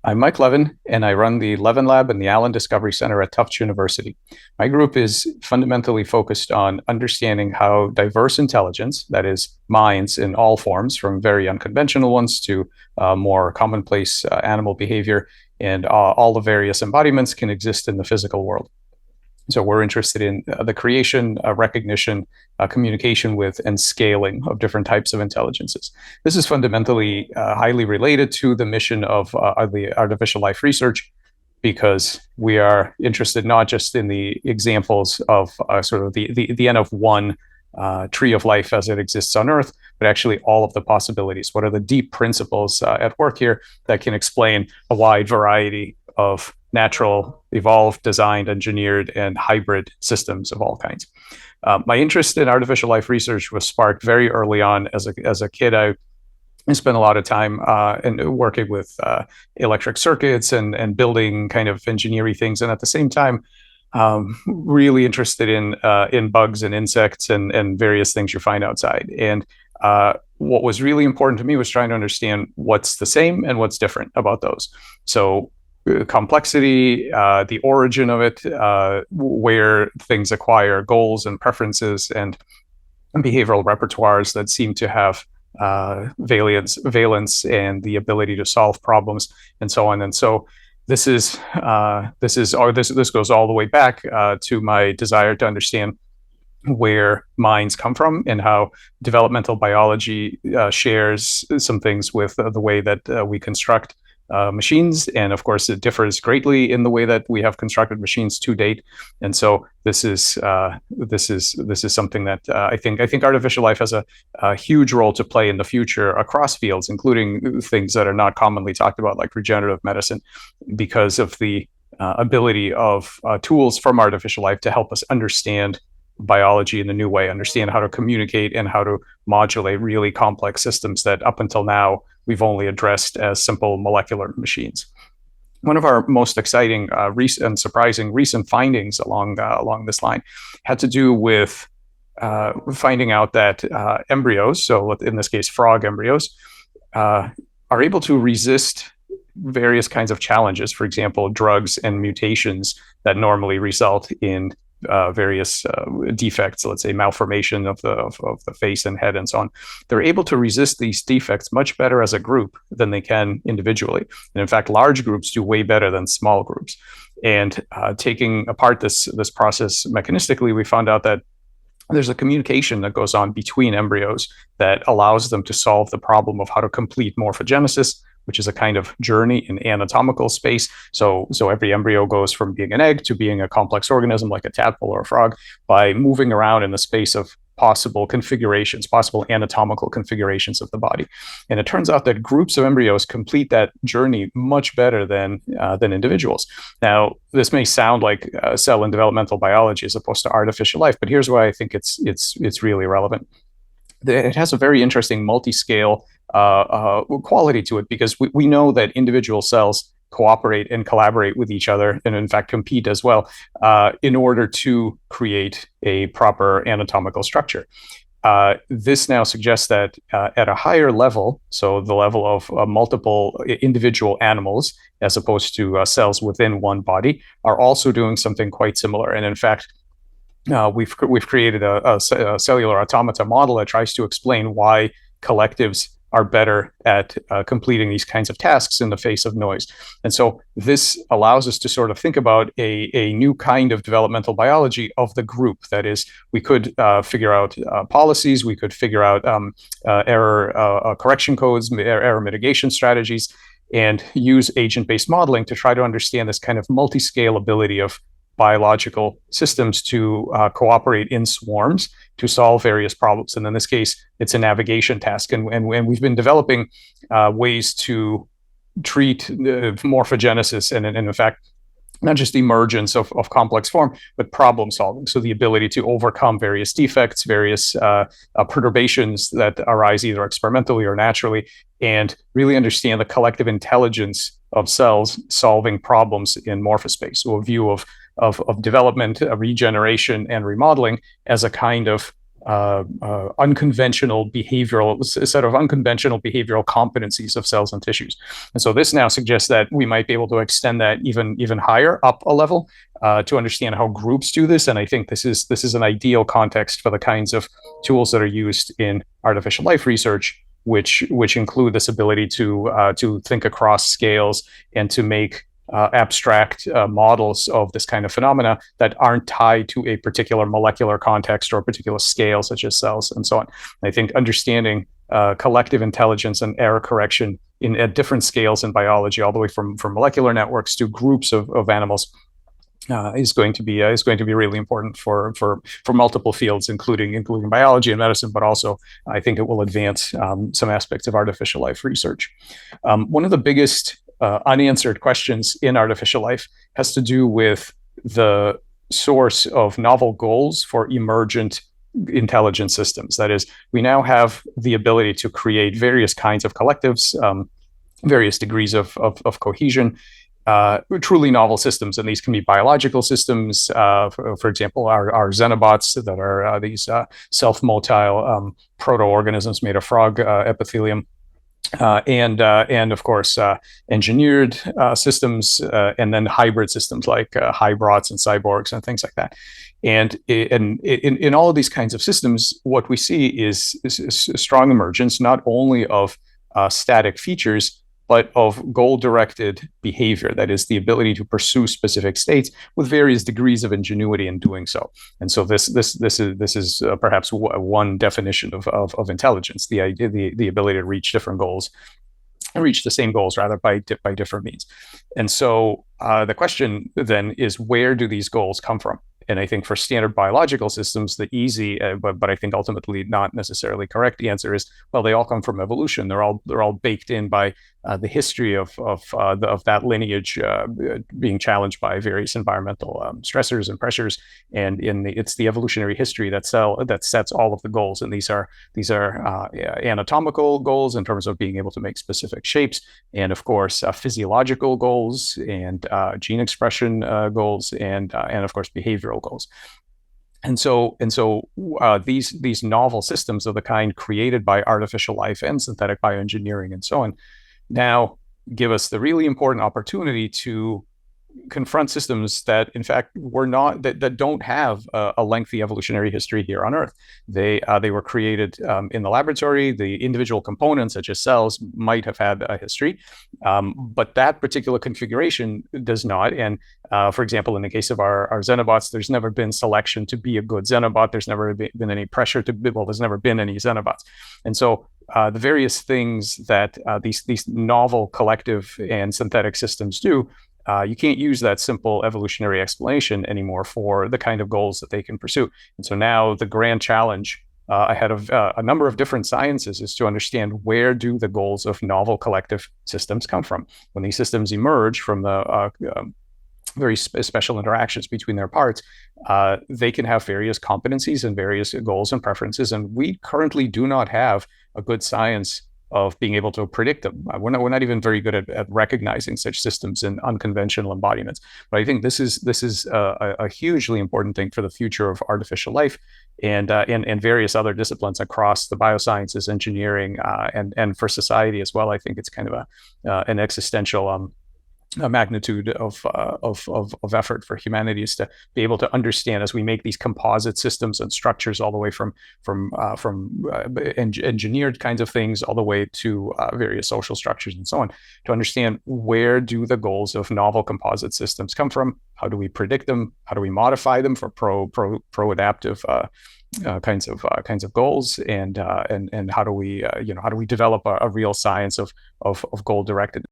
I'm Mike Levin, and I run the Levin Lab and the Allen Discovery Center at Tufts University. My group is fundamentally focused on understanding how diverse intelligence, that is, minds in all forms, from very unconventional ones to more commonplace animal behavior, and all the various embodiments can exist in the physical world. So we're interested in the creation, recognition, communication with, and scaling of different types of intelligences. This is fundamentally highly related to the mission of the artificial life research, because we are interested not just in the examples of sort of the N of one tree of life as it exists on Earth, but actually all of the possibilities. What are the deep principles at work here that can explain a wide variety of natural, evolved, designed, engineered, and hybrid systems of all kinds. My interest in artificial life research was sparked very early on. As a kid, I spent a lot of time working with electric circuits and building kind of engineering things, and at the same time, really interested in bugs and insects and various things you find outside. And what was really important to me was trying to understand what's the same and what's different about those. So complexity, the origin of it, where things acquire goals and preferences and behavioral repertoires that seem to have valence and the ability to solve problems and so on. And so this goes all the way back to my desire to understand where minds come from and how developmental biology shares some things with the way that we construct machines. And of course, it differs greatly in the way that we have constructed machines to date. And so this is something that I think artificial life has a huge role to play in the future across fields, including things that are not commonly talked about, like regenerative medicine, because of the ability of tools from artificial life to help us understand biology in a new way, understand how to communicate and how to modulate really complex systems that up until now we've only addressed as simple molecular machines. One of our most exciting and surprising recent findings along this line had to do with finding out that embryos, so in this case frog embryos, are able to resist various kinds of challenges, for example, drugs and mutations that normally result in various defects, let's say malformation of the face and head and so on. They're able to resist these defects much better as a group than they can individually. And in fact, large groups do way better than small groups. And taking apart this process mechanistically, we found out that there's a communication that goes on between embryos that allows them to solve the problem of how to complete morphogenesis, which is a kind of journey in anatomical space. So every embryo goes from being an egg to being a complex organism like a tadpole or a frog by moving around in the space of possible configurations, possible anatomical configurations of the body. And it turns out that groups of embryos complete that journey much better than individuals. Now, this may sound like cell and developmental biology as opposed to artificial life, but here's why I think it's really relevant. It has a very interesting multi-scale quality to it, because we know that individual cells cooperate and collaborate with each other, and in fact compete as well, in order to create a proper anatomical structure. This now suggests that at a higher level, so the level of multiple individual animals, as opposed to cells within one body, are also doing something quite similar. And in fact, we've created a cellular automata model that tries to explain why collectives are better at completing these kinds of tasks in the face of noise. And so this allows us to sort of think about a new kind of developmental biology of the group. That is, we could figure out policies, we could figure out error correction codes, error mitigation strategies, and use agent-based modeling to try to understand this kind of multi-scale ability of biological systems to cooperate in swarms to solve various problems. And in this case, it's a navigation task. And we've been developing ways to treat morphogenesis and in fact, not just emergence of complex form, but problem solving. So the ability to overcome various defects, various perturbations that arise either experimentally or naturally, and really understand the collective intelligence of cells solving problems in morphospace. So a view of development, regeneration, and remodeling as a kind of unconventional behavioral set of unconventional behavioral competencies of cells and tissues. And so this now suggests that we might be able to extend that even higher up a level to understand how groups do this. And I think this is an ideal context for the kinds of tools that are used in artificial life research, which include this ability to think across scales and to make abstract models of this kind of phenomena that aren't tied to a particular molecular context or a particular scale, such as cells and so on. And I think understanding collective intelligence and error correction at different scales in biology, all the way from molecular networks to groups of animals, is going to be really important for multiple fields, including biology and medicine, but also I think it will advance some aspects of artificial life research. One of the biggest unanswered questions in artificial life has to do with the source of novel goals for emergent intelligent systems. That is, we now have the ability to create various kinds of collectives, various degrees of cohesion, truly novel systems. And these can be biological systems, for example, our xenobots that are these self-motile proto-organisms made of frog epithelium. And of course, engineered systems, and then hybrid systems like hybrids and cyborgs and things like that. And in all of these kinds of systems, what we see is a strong emergence, not only of static features, but of goal-directed behavior. That is, the ability to pursue specific states with various degrees of ingenuity in doing so. And so this is perhaps one definition of intelligence: the ability to reach different goals, and reach the same goals rather by different means. And so the question then is, where do these goals come from? And I think for standard biological systems, the easy, but I think ultimately not necessarily correct answer is, well, they all come from evolution. They're all baked in by the history of that lineage being challenged by various environmental stressors and pressures. And it's the evolutionary history that sets all of the goals. And these are anatomical goals in terms of being able to make specific shapes, and of course physiological goals, and gene expression goals, and of course behavioral goals. And so these novel systems of the kind created by artificial life and synthetic bioengineering and so on now give us the really important opportunity to confront systems that in fact that don't have a lengthy evolutionary history here on Earth. They were created in the laboratory. The individual components, such as cells, might have had a history, but that particular configuration does not. And for example, in the case of our xenobots, there's never been selection to be a good xenobot. There's never been any pressure to be, well, there's never been any xenobots. And so the various things that these novel collective and synthetic systems do, you can't use that simple evolutionary explanation anymore for the kind of goals that they can pursue. And so now the grand challenge ahead of a number of different sciences is to understand, where do the goals of novel collective systems come from? When these systems emerge from the very special interactions between their parts, they can have various competencies and various goals and preferences. And we currently do not have a good science of being able to predict them. We're not even very good at recognizing such systems in unconventional embodiments. But I think this is a hugely important thing for the future of artificial life, and various other disciplines across the biosciences, engineering, and for society as well. I think it's kind of an existential a magnitude of effort for humanity is to be able to understand, as we make these composite systems and structures, all the way from engineered kinds of things all the way to various social structures and so on, to understand, where do the goals of novel composite systems come from? How do we predict them? How do we modify them for pro-adaptive kinds of goals, and how do we develop a real science of goal directed